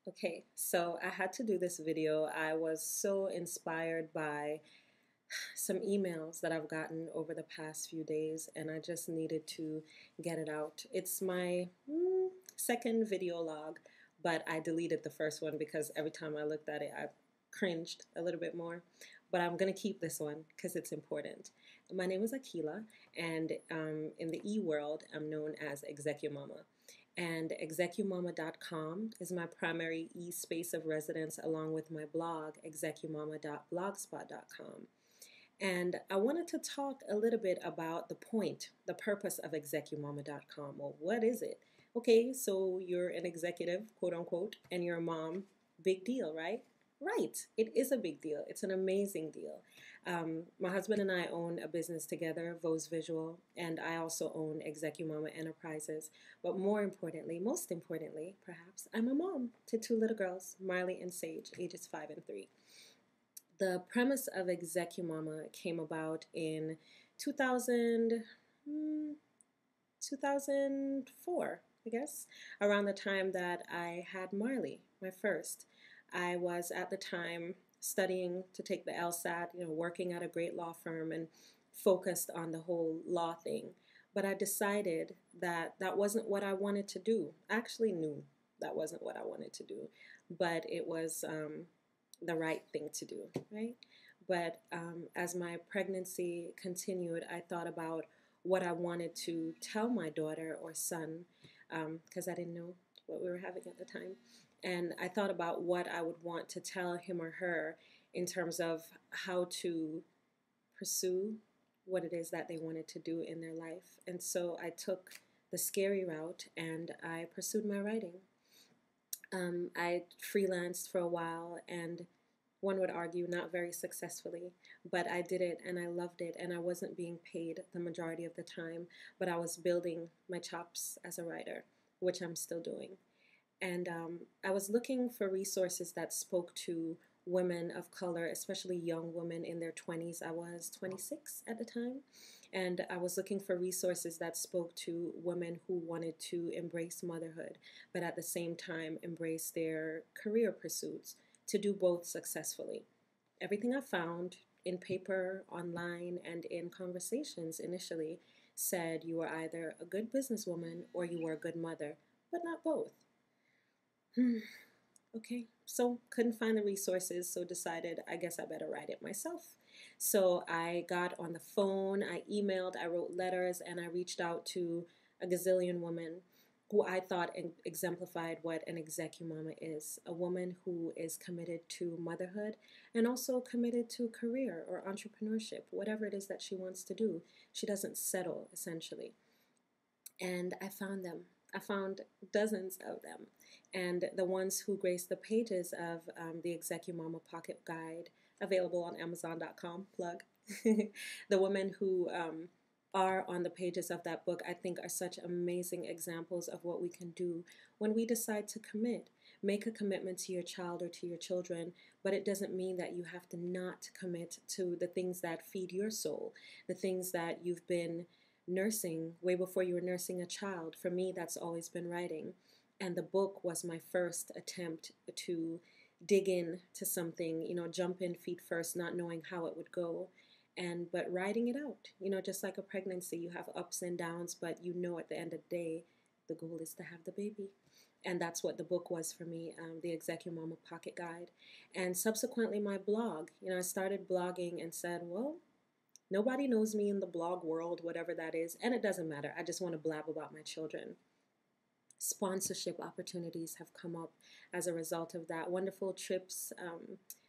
Okay, so I had to do this video. I was so inspired by some emails that I've gotten over the past few days, and I just needed to get it out. It's my second video log, but I deleted the first one because every time I looked at it, I cringed a little bit more. But I'm going to keep this one because it's important. My name is Akila, and in the e world, I'm known as Execumama. And Execumama.com is my primary e-space of residence, along with my blog, execumama.blogspot.com. And I wanted to talk a little bit about the point, the purpose of Execumama.com. Well, what is it? Okay, so you're an executive, quote unquote, and you're a mom. Big deal, right? Right. It is a big deal. It's an amazing deal. My husband and I own a business together, Vose Visual, and I also own Execumama Enterprises. But more importantly, most importantly, perhaps, I'm a mom to two little girls, Marley and Sage, ages 5 and 3. The premise of Execumama came about in 2000, 2004, I guess, around the time that I had Marley, my first. I was at the time studying to take the LSAT, working at a great law firm and focused on the whole law thing. But I decided that that wasn't what I wanted to do. I actually knew that wasn't what I wanted to do, but it was the right thing to do, right? But as my pregnancy continued, I thought about what I wanted to tell my daughter or son, because I didn't know what we were having at the time. And I thought about what I would want to tell him or her in terms of how to pursue what it is that they wanted to do in their life. And so I took the scary route and I pursued my writing. I freelanced for a while, and one would argue not very successfully, but I did it and I loved it, and I wasn't being paid the majority of the time, but I was building my chops as a writer, which I'm still doing. And I was looking for resources that spoke to women of color, especially young women in their 20s. I was 26 at the time. And I was looking for resources that spoke to women who wanted to embrace motherhood, but at the same time embrace their career pursuits, to do both successfully. Everything I found in paper, online, and in conversations initially said you were either a good businesswoman or you were a good mother, but not both. Okay, so couldn't find the resources, so decided I guess I better write it myself. So I got on the phone, I emailed, I wrote letters, and I reached out to a gazillion women who I thought exemplified what an execumama is: a woman who is committed to motherhood and also committed to career or entrepreneurship, whatever it is that she wants to do. She doesn't settle, essentially. And I found them. I found dozens of them. And the ones who grace the pages of the Execumama Pocket Guide, available on Amazon.com, plug. The women who are on the pages of that book, I think, are such amazing examples of what we can do when we decide to commit. Make a commitment to your child or to your children, but it doesn't mean that you have to not commit to the things that feed your soul, the things that you've been nursing way before you were nursing a child. For me, that's always been writing. And the book was my first attempt to dig in to something, jump in feet first, not knowing how it would go. But writing it out, just like a pregnancy, you have ups and downs, but at the end of the day, the goal is to have the baby. And that's what the book was for me, the Execumama Pocket Guide. And subsequently, my blog. I started blogging and said, well, nobody knows me in the blog world, whatever that is, and it doesn't matter. I just want to blab about my children. Sponsorship opportunities have come up as a result of that. Wonderful trips,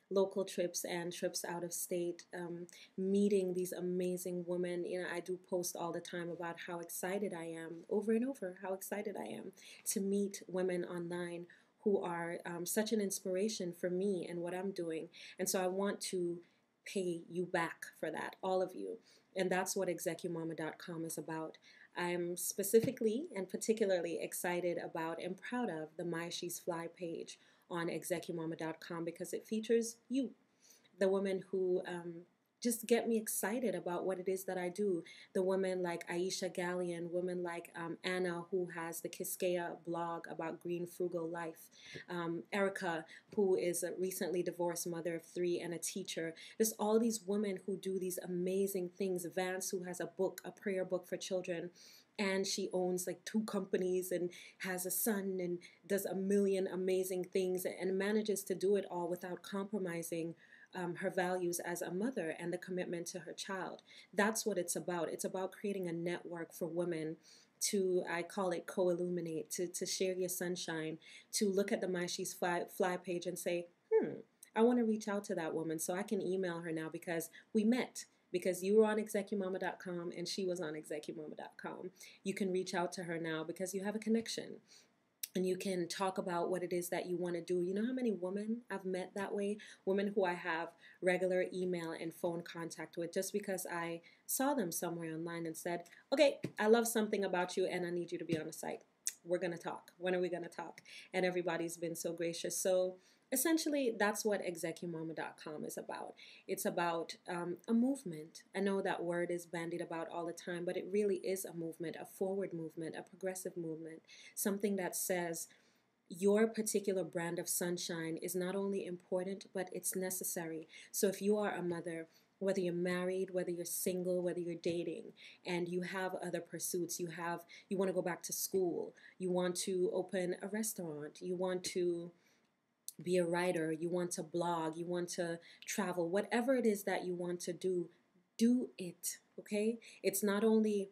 local trips and trips out of state, meeting these amazing women. I do post all the time about how excited I am, over and over, how excited I am to meet women online who are such an inspiration for me and what I'm doing. And so I want to pay you back for that, all of you. And that's what Execumama.com is about. I'm specifically and particularly excited about and proud of the My She's Fly page on Execumama.com because it features you, the women who just get me excited about what it is that I do. The women like Aisha Gallion, women like Anna, who has the Kiskea blog about green frugal life, Erica, who is a recently divorced mother of 3 and a teacher. There's all these women who do these amazing things. Vance, who has a book, a prayer book for children, and she owns like 2 companies and has a son and does a million amazing things and manages to do it all without compromising her values as a mother and the commitment to her child. That's what it's about. It's about creating a network for women to, I call it co-illuminate, to share your sunshine, to look at the My She's Fly page and say, I want to reach out to that woman so I can email her now because we met. Because you were on Execumama.com and she was on Execumama.com. You can reach out to her now because you have a connection. And you can talk about what it is that you want to do. You know how many women I've met that way? Women who I have regular email and phone contact with just because I saw them somewhere online and said, okay, I love something about you and I need you to be on the site. We're going to talk. When are we going to talk? And everybody's been so gracious. So essentially, that's what Execumama.com is about. It's about a movement. I know that word is bandied about all the time, but it really is a movement, a forward movement, a progressive movement, something that says your particular brand of sunshine is not only important, but it's necessary. So if you are a mother, whether you're married, whether you're single, whether you're dating, and you have other pursuits, you want to go back to school, you want to open a restaurant, you want to be a writer, you want to blog, you want to travel, whatever it is that you want to do, do it, okay? It's not only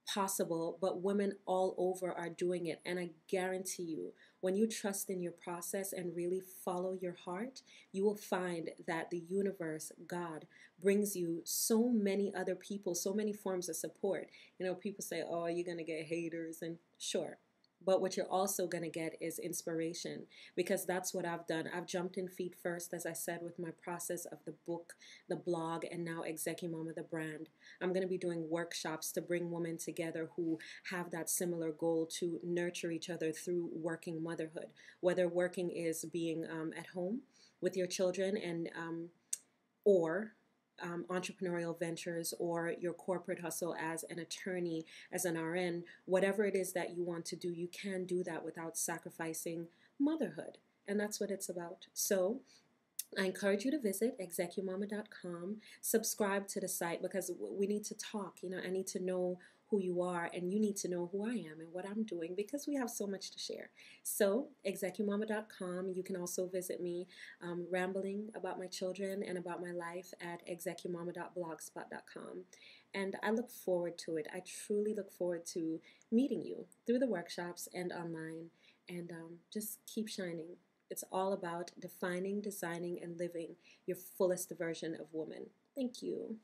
possible, but women all over are doing it. And I guarantee you, when you trust in your process and really follow your heart, you will find that the universe, God, brings you so many other people, so many forms of support. You know, people say, oh, you're going to get haters, and sure. But what you're also going to get is inspiration, because that's what I've done. I've jumped in feet first, as I said, with my process of the book, the blog, and now Execumama, the brand. I'm going to be doing workshops to bring women together who have that similar goal to nurture each other through working motherhood, whether working is being at home with your children and or entrepreneurial ventures or your corporate hustle as an attorney, as an RN, whatever it is that you want to do, you can do that without sacrificing motherhood. And that's what it's about. So I encourage you to visit execumama.com, subscribe to the site because we need to talk. You know, I need to know who you are and you need to know who I am and what I'm doing because we have so much to share. So execumama.com, you can also visit me rambling about my children and about my life at execumama.blogspot.com. And I look forward to it. I truly look forward to meeting you through the workshops and online, and just keep shining. It's all about defining, designing, and living your fullest version of woman. Thank you.